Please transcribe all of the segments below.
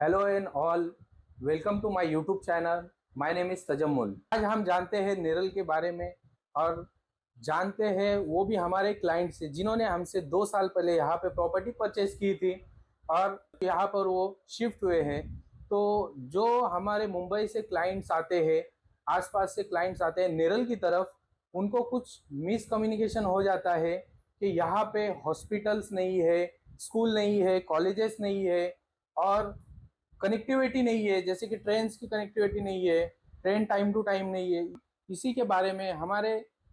Hello and all, welcome to my YouTube channel. My name is Tajammul. आज हम जानते हैं निरल के बारे में और जानते हैं वो भी हमारे क्लाइंट से जिन्होंने हमसे 2 साल पहले यहाँ पे प्रॉपर्टी परचेज की थी और यहाँ पर वो शिफ्ट हुए हैं। तो जो हमारे मुंबई से क्लाइंट्स आते हैं, आसपास से क्लाइंट्स आते हैं निरल की तरफ, उनको कुछ मिसकम्युनिकेशन हो जाता है कि यहाँ पे हॉस्पिटल्स नहीं है, स्कूल नहीं है, कॉलेजेस नहीं है और कनेक्टिविटी नहीं है, जैसे कि ट्रेन की कनेक्टिविटी नहीं है, ट्रेन टाइम टू टाइम नहीं है। इसी के बारे में हमारे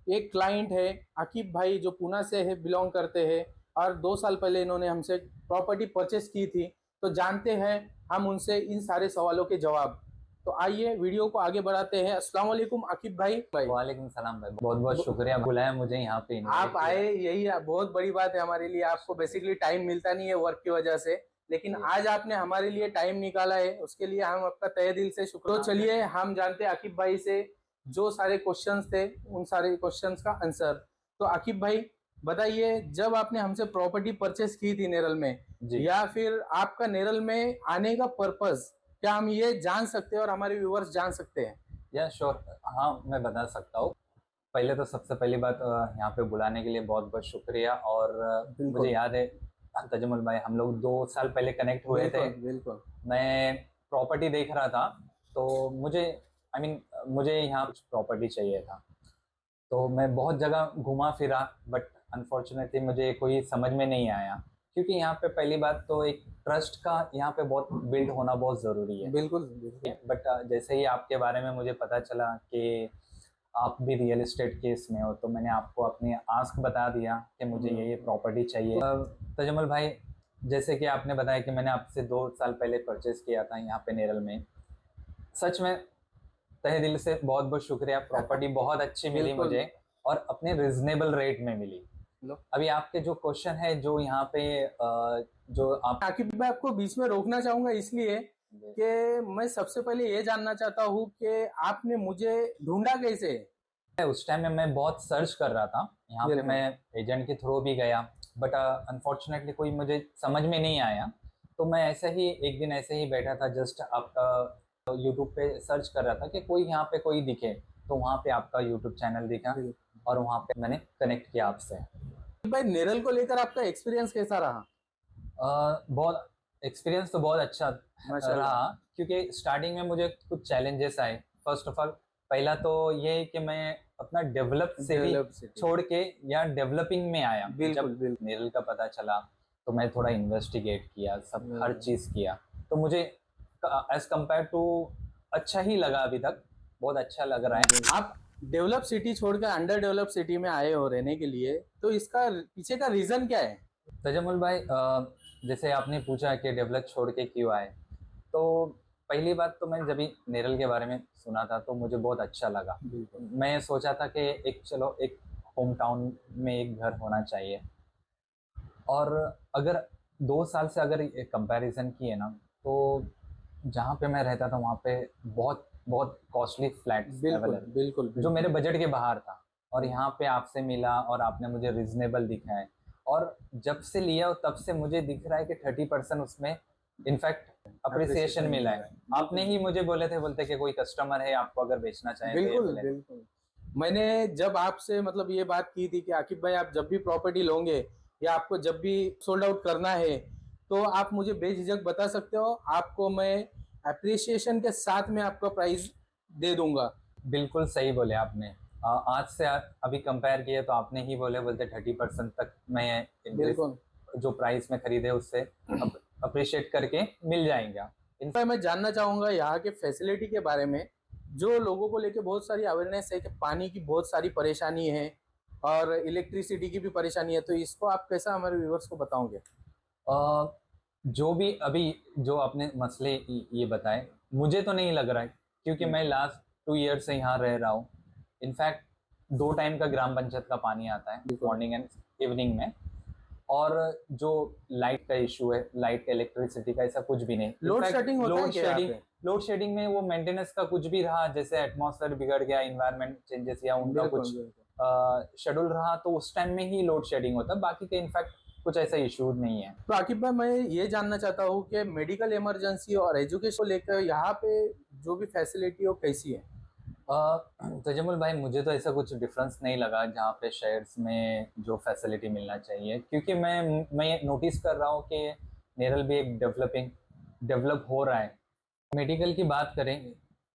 एक क्लाइंट है आकिब भाई, जो पूना से है, बिलोंग करते हैं और 2 साल पहले इन्होंने हमसे प्रॉपर्टी परचेस की थी। तो जानते हैं हम उनसे इन सारे सवालों के जवाब। तो आइए वीडियो को आगे बढ़ाते हैं। अस्सलाम वालेकुम आकिब भाई। वालेकुम सलाम भाई, बहुत बहुत शुक्रिया बुलाया मुझे यहाँ पे आप इनवाइट किया। आए, यही बहुत बड़ी बात है हमारे लिए। आपको बेसिकली टाइम मिलता नहीं है वर्क की वजह से, लेकिन आज आपने हमारे लिए टाइम निकाला है, उसके लिए हम आपका तहे दिल से शुक्र। तो चलिए हम जानते हैं आकिब भाई से जो सारे क्वेश्चंस थे, उन सारे क्वेश्चंस का आंसर। तो आकिब भाई बताइए, जब आपने हमसे प्रॉपर्टी परचेस की थी नेरल में, जी या फिर आपका नेरल में आने का पर्पस क्या हम ये जान सकते हैं और हमारे व्यूवर्स जान सकते हैं? या श्योर, हाँ मैं बता सकता हूँ। पहले तो सबसे पहली बात, यहाँ पे बुलाने के लिए बहुत बहुत शुक्रिया। और मुझे बिल्कुल याद है तजमुल भाई, हम लोग 2 साल पहले कनेक्ट हुए थे। बिल्कुल बिल्कुल। मैं प्रॉपर्टी देख रहा था, तो मुझे मुझे यहाँ कुछ प्रॉपर्टी चाहिए था। तो मैं बहुत जगह घुमा फिरा, बट अनफॉर्चुनेटली मुझे कोई समझ में नहीं आया। क्योंकि यहाँ पे पहली बात तो एक ट्रस्ट का यहाँ पे बहुत बिल्ड होना बहुत ज़रूरी है। बिल्कुल बिल्कुल। बट जैसे ही आपके बारे में मुझे पता चला कि आप भी रियल एस्टेट केस में हो, तो मैंने आपको अपनी आस्क बता दिया कि मुझे ये प्रॉपर्टी चाहिए। तजमल भाई, जैसे कि आपने बताया कि मैंने आपसे 2 साल पहले परचेज किया था यहाँ पे नेरल में। सच में तहे दिल से बहुत बहुत शुक्रिया। प्रॉपर्टी बहुत अच्छी मिली बिल्कुल। मुझे और अपने रिजनेबल रेट में मिली। अभी आपके जो क्वेश्चन है, जो यहाँ पे जो आप आकिब मैं आपको बीच में रोकना चाहूंगा इसलिए कि मैं सबसे पहले ये जानना चाहता हूँ कि आपने मुझे ढूंढा कैसे? उस टाइम में मैं बहुत सर्च कर रहा था। यहाँ पे बिल्कुल मैं एजेंट के थ्रू भी गया, बट अनफॉर्चुनेटली कोई मुझे समझ में नहीं आया। तो मैं ऐसे ही एक दिन ऐसे ही बैठा था, जस्ट आपका यूट्यूब पे सर्च कर रहा था कि कोई यहाँ पे कोई दिखे। तो वहाँ पे आपका यूट्यूब चैनल दिखा और वहाँ पे मैंने कनेक्ट किया आपसे। भाई, नेरल को लेकर आपका एक्सपीरियंस कैसा रहा? बहुत एक्सपीरियंस तो बहुत अच्छा माशाल्लाह। रहा, क्योंकि स्टार्टिंग में मुझे कुछ चैलेंजेस आए। फर्स्ट ऑफ ऑल, पहला तो ये है कि मैं अपना डेवलप से भी डेवलप सिटी। छोड़ के या डेवलपिंग में आया। बिल्कुल जब बिल्कुल। नेरल का पता चला तो मैं थोड़ा इन्वेस्टिगेट किया, सब हर चीज़ किया। तो मुझे एज कम्पेयर टू अच्छा ही लगा, अभी तक बहुत अच्छा लग रहा है। आप डेवलप सिटी छोड़कर अंडर डेवलप सिटी में आए हो रहने के लिए, तो इसका पीछे का रीजन क्या है? तजमुल भाई, जैसे आपने पूछा कि डेवलप छोड़ के क्यों आए, तो पहली बात तो मैं जब भी नेरल के बारे में सुना था तो मुझे बहुत अच्छा लगा। बिल्कुल मैं सोचा था कि चलो एक होम टाउन में एक घर होना चाहिए। और अगर 2 साल से अगर कंपैरिजन किए ना, तो जहाँ पे मैं रहता था वहाँ पे बहुत बहुत कॉस्टली फ्लैट्स बिल्कुल अवेलेबल, बिल्कुल जो बिल्कुल। मेरे बजट के बाहर था। और यहाँ पे आपसे मिला और आपने मुझे रिजनेबल दिखा है। और जब से लिया तब से मुझे दिख रहा है कि 30% उसमें इनफैक्ट अप्रिसिएशन मिला है। आपने ही मुझे बोले थे, बोलते कि कोई कस्टमर है आपको अगर बेचना चाहे तो ये बिल्कुल मिले। बिल्कुल। मैंने जब आपसे मतलब ये बात की थी कि आकिब भाई, आप जब भी प्रॉपर्टी लोगे या आपको जब भी सोल्ड आउट करना है, तो आप मुझे बेझिझक बता सकते हो, आपको मैं अप्रिसिएशन के साथ में आपका प्राइस दे दूंगा। बिल्कुल सही बोले आपने। आज से अभी कंपेयर किए तो आपने ही बोलते 30% तक मैं इंक्रीज, बिल्कुल। जो प्राइस में खरीदे उससे अप्रिशिएट करके मिल जाएंगे। भाई, मैं जानना चाहूंगा यहाँ के फैसिलिटी के बारे में। जो लोगों को लेके बहुत सारी अवेयरनेस है कि पानी की बहुत सारी परेशानी है और इलेक्ट्रिसिटी की भी परेशानी है, तो इसको आप कैसा हमारे व्यूवर्स को बताओगे? जो भी अभी जो आपने मसले ये बताए, मुझे तो नहीं लग रहा है, क्योंकि मैं लास्ट 2 ईयर से यहाँ रह रहा हूँ। इनफैक्ट 2 टाइम का ग्राम पंचायत का पानी आता है, बिल्कुल। मॉर्निंग एंड इवनिंग में। और जो लाइट का इशू है, लाइट का इलेक्ट्रिसिटी का ऐसा कुछ भी नहीं। लोड शेडिंग होता है लोड क्या यहाँ शेडिंग पे? लोड शेडिंग में वो मेंटेनेंस का कुछ भी रहा, जैसे एटमॉस्फेयर बिगड़ गया, इन्वायरमेंट चेंजेस या उनका बिल्कुल कुछ बिल्कुल। शेड्यूल रहा, तो उस टाइम में ही लोड शेडिंग होता है। बाकी के इनफैक्ट कुछ ऐसा इशू नहीं है। तो आकिब भाई, मैं ये जानना चाहता हूँ कि मेडिकल इमरजेंसी और एजुकेशन को लेकर यहाँ पे जो भी फैसिलिटी हो कैसी है? तजमुल भाई, मुझे तो ऐसा कुछ डिफरेंस नहीं लगा जहाँ पे शहर्स में जो फैसिलिटी मिलना चाहिए, क्योंकि मैं नोटिस कर रहा हूँ कि नेरल भी एक डेवलप हो रहा है। मेडिकल की बात करें,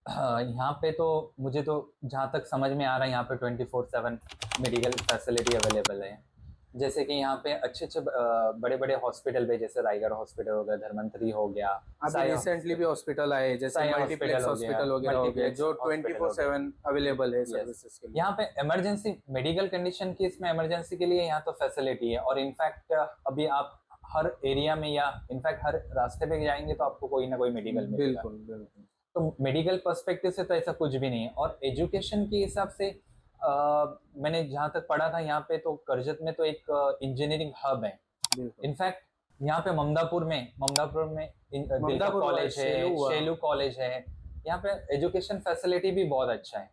यहाँ पे तो मुझे तो जहाँ तक समझ में आ रहा है, यहाँ पे 24/7 मेडिकल फैसिलिटी अवेलेबल है। जैसे कि यहाँ पे अच्छे अच्छे बड़े बड़े हॉस्पिटल भी, जैसे रायगढ़ हॉस्पिटल हो गया, धर्मंतरी हो गया, अभी साई रिसेंटली भी हॉस्पिटल आए, जैसे साई मल्टीप्लेक्स हॉस्पिटल वगैरह हो गया, मल्टीप्लेक्स जो हॉस्पिटल हो गया। 24/7 अवेलेबल है यस, सर्विसेज के लिए। यहाँ पे इमरजेंसी मेडिकल कंडीशन की, इसमें इमरजेंसी के लिए यहाँ तो फैसिलिटी है। और इनफैक्ट अभी आप हर एरिया में या इनफैक्ट हर रास्ते पे जाएंगे तो आपको कोई ना कोई मेडिकल मिलेगा। बिल्कुल बिल्कुल। तो मेडिकल पर्सपेक्टिव से तो ऐसा कुछ भी नहीं है। और एजुकेशन के हिसाब से मैंने जहाँ तक पढ़ा था, यहाँ पे तो करजत में तो एक इंजीनियरिंग हब है। बिल्कुल। इनफैक्ट यहाँ पे ममदापुर में दिलका कॉलेज है, शेलू कॉलेज है। यहाँ पे एजुकेशन फैसिलिटी भी बहुत अच्छा है।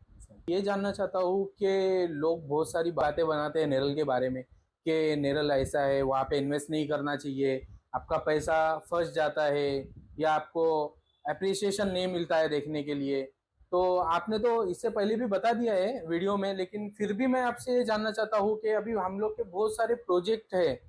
ये जानना चाहता हूँ कि लोग बहुत सारी बातें बनाते हैं नेरल के बारे में कि नेरल ऐसा है, वहाँ पे इन्वेस्ट नहीं करना चाहिए, आपका पैसा फंस जाता है, या आपको अप्रिसिएशन नहीं मिलता है देखने के लिए। तो आपने तो इससे पहले भी बता दिया है वीडियो में, लेकिन फिर भी मैं आपसे ये जानना चाहता हूँ कि अभी हम लोग के बहुत सारे प्रोजेक्ट है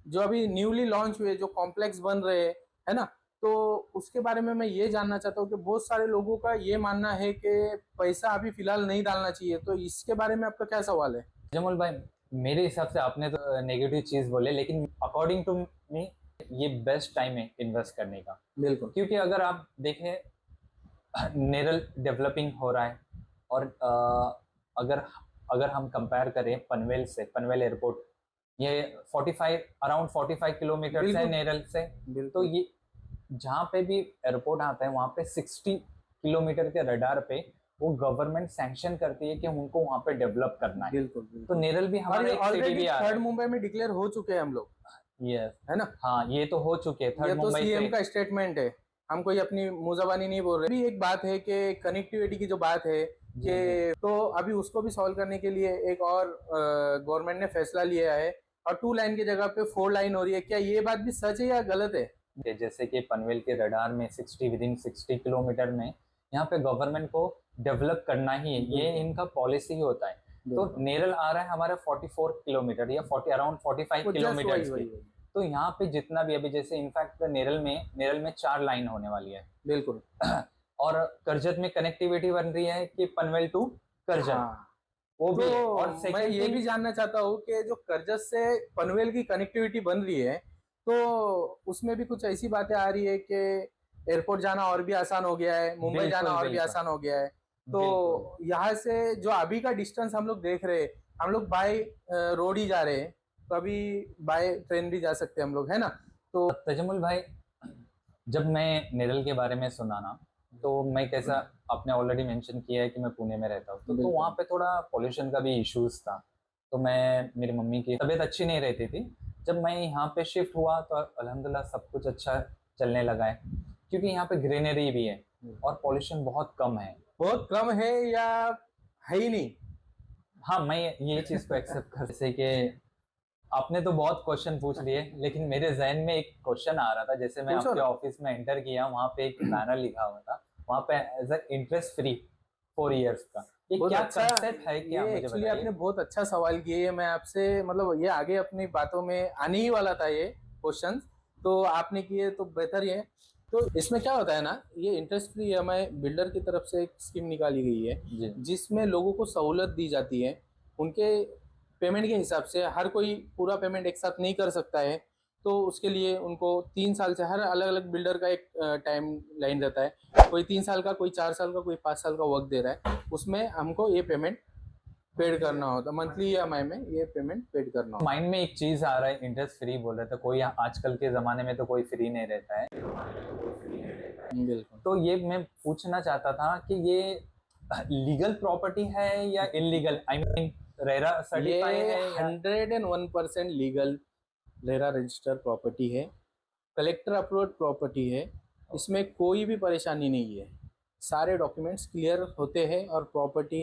जो अभी न्यूली लॉन्च हुए, जो कॉम्प्लेक्स बन रहे हैं, है ना? तो उसके बारे में मैं ये जानना चाहता हूँ कि बहुत सारे लोगों का ये मानना है कि पैसा अभी फिलहाल नहीं डालना चाहिए, तो इसके बारे में आपका क्या सवाल है? जमल भाई, मेरे हिसाब से आपने तो नेगेटिव चीज बोले, लेकिन अकॉर्डिंग टू मी ये बेस्ट टाइम है इन्वेस्ट करने का। बिल्कुल। क्योंकि अगर आप देखें, नेरल डेवलपिंग हो रहा है। और अगर अगर हम कंपेयर करें पनवेल से, पनवेल एयरपोर्ट, ये 45 किलोमीटर है बिल्कुल नेरल से। तो बिल्कुल ये जहाँ पे भी एयरपोर्ट आता है, वहाँ पे 60 किलोमीटर के रडार पे वो गवर्नमेंट सैंक्शन करती है कि उनको वहाँ पे डेवलप करना है। बिल्कुल तो बिल्कुल। नेरल भी और हमारा ये एक सिटी ऑलरेडी भी आ रहा थर्ड है। मुंबई में डिक्लेयर हो चुके हैं हम लोग, यस, है ना? हाँ, ये तो हो चुके हैं ये थर्ड तो मुंबई सीएम से। का स्टेटमेंट है, हम कोई अपनी मुंहजबानी नहीं बोल रहे। अभी एक बात है कि कनेक्टिविटी की जो बात है जी, कि तो अभी उसको भी सॉल्व करने के लिए एक और गवर्नमेंट ने फैसला लिया है, और 2 लाइन की जगह पे 4 लाइन हो रही है। क्या ये बात भी सच है या गलत है? जैसे कि पनवेल के रडार में 60 किलोमीटर में यहाँ पे गवर्नमेंट को डेवलप करना ही है, ये इनका पॉलिसी ही होता है। तो नेरल आ रहा है हमारा 44 किलोमीटर या अराउंड 45 वो जस्ट किलोमीटर वही। की। तो यहाँ पे जितना भी अभी, जैसे इनफैक्ट नेरल में 4 लाइन होने वाली है। बिल्कुल। और करजत में कनेक्टिविटी बन रही है कि पनवेल टू करजत, हाँ, वो भी है। तो और मैं सेकंड ये भी जानना चाहता हूँ कि जो करजत से पनवेल की कनेक्टिविटी बन रही है, तो उसमें भी कुछ ऐसी बातें आ रही है कि एयरपोर्ट जाना और भी आसान हो गया है, मुंबई जाना और भी आसान हो गया है। तो यहाँ से जो अभी का डिस्टेंस हम लोग देख रहे हैं, हम लोग बाय रोड ही जा रहे हैं, तो अभी बाय ट्रेन भी जा सकते हैं हम लोग, है ना? तो तजमुल भाई, जब मैं नेरल के बारे में सुना ना, तो मैं कैसा, आपने ऑलरेडी मेंशन किया है कि मैं पुणे में रहता हूँ, तो वहाँ पे थोड़ा पोल्यूशन का भी इश्यूज था। तो मेरी मम्मी की तबीयत अच्छी नहीं रहती थी। जब मैं यहाँ पे शिफ्ट हुआ तो अल्हम्दुलिल्लाह सब कुछ अच्छा चलने लगा है, क्योंकि यहाँ पे ग्रीनरी भी है और पोल्यूशन बहुत कम है। बहुत कम है या है ही नहीं? हाँ, मैं ये चीज़ को एक्सेप्ट कर, जैसे कि आपने तो बहुत क्वेश्चन पूछ लिए, लेकिन मेरे जहन में एक क्वेश्चन आ रहा था। जैसे मैं आपके ऑफिस में एंटर किया, वहाँ पे एक बैनर लिखा हुआ था, वहाँ पे एज इंटरेस्ट फ्री 4 इयर्स का। ये क्या अच्छा कंसेप्ट है, क्या ये मुझे एक्चुअली बताइए। आपने बहुत अच्छा सवाल किया है। मैं आपसे मतलब ये आगे अपनी बातों में आने ही वाला था ये क्वेश्चन, तो आपने किए तो बेहतर ही है। तो इसमें क्या होता है ना, ये इंटरेस्ट फ्री ईएमआई बिल्डर की तरफ से एक स्कीम निकाली गई है, जिसमें लोगों को सहूलत दी जाती है उनके पेमेंट के हिसाब से। हर कोई पूरा पेमेंट एक साथ नहीं कर सकता है, तो उसके लिए उनको 3 साल से, हर अलग अलग बिल्डर का एक टाइम लाइन रहता है, कोई 3 साल का, कोई 4 साल का, कोई 5 साल का वक्त दे रहा है। उसमें हमको ये पेमेंट पेड करना होता है, मंथली ईएमआई में ये पेमेंट पेड करना होता है। माइंड में एक चीज आ रहा है, इंटरेस्ट फ्री बोल रहे थे, कोई आजकल के जमाने में तो कोई फ्री नहीं रहता है। बिल्कुल। तो ये मैं पूछना चाहता था कि ये लीगल प्रॉपर्टी है या illegal, I mean RERA certify है ये या 101% लीगल रेरा रजिस्टर प्रॉपर्टी है, कलेक्टर अप्रूव्ड प्रॉपर्टी है। इसमें कोई भी परेशानी नहीं है, सारे डॉक्यूमेंट्स क्लियर होते हैं और प्रॉपर्टी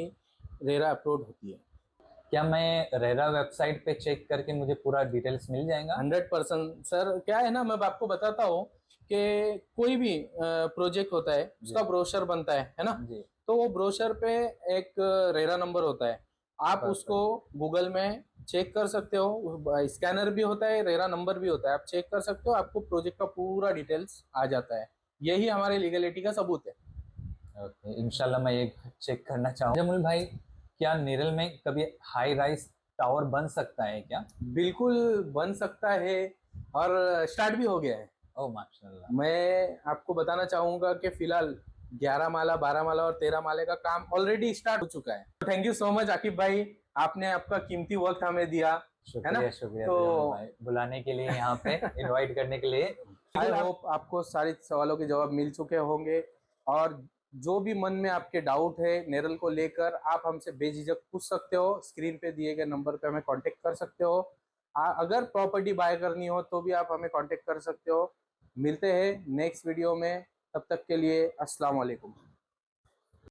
रेरा अप्रूव्ड होती है। क्या मैं रेरा वेबसाइट पे चेक करके मुझे पूरा डिटेल्स मिल जाएगा? 100% सर। क्या है ना, मैं आपको बताता हूँ कि कोई भी प्रोजेक्ट होता है उसका जी ब्रोशर बनता है ना। जी। तो वो ब्रोशर पे एक रेरा नंबर होता है, आप उसको परफेक्ट। गूगल में चेक कर सकते हो। स्कैनर भी होता है, रेरा नंबर भी होता है, आप चेक कर सकते हो, आपको प्रोजेक्ट का पूरा डिटेल्स आ जाता है। यही हमारे लीगलिटी का सबूत है। ओके, इंशाल्लाह मैं ये चेक करना चाहूँ। जमुल भाई, क्या निरल में कभी हाई राइज टावर बन सकता है क्या? बिल्कुल बन सकता है, और स्टार्ट भी हो गया है। ओ माशाल्लाह। मैं आपको बताना चाहूंगा कि फिलहाल 11 माला, 12 माला और 13 माले का काम ऑलरेडी स्टार्ट हो चुका है। Thank you so much Aqib भाई, आपने आपका कीमती वक्त हमें दिया, है ना। शुक्रिया शुक्रिया तो तजम्मुल भाई, बुलाने के लिए, यहाँ पे इनवाइट करने के लिए। आई बिल्कुल आप। होप आपको सारे सवालों के जवाब मिल चुके होंगे, और जो भी मन में आपके डाउट है नेरल को लेकर, आप हमसे बेझिझक पूछ सकते हो। स्क्रीन पे दिए गए नंबर पे हमें कांटेक्ट कर सकते हो। अगर प्रॉपर्टी बाय करनी हो तो भी आप हमें कांटेक्ट कर सकते हो। मिलते हैं नेक्स्ट वीडियो में, तब तक के लिए अस्सलाम वालेकुम।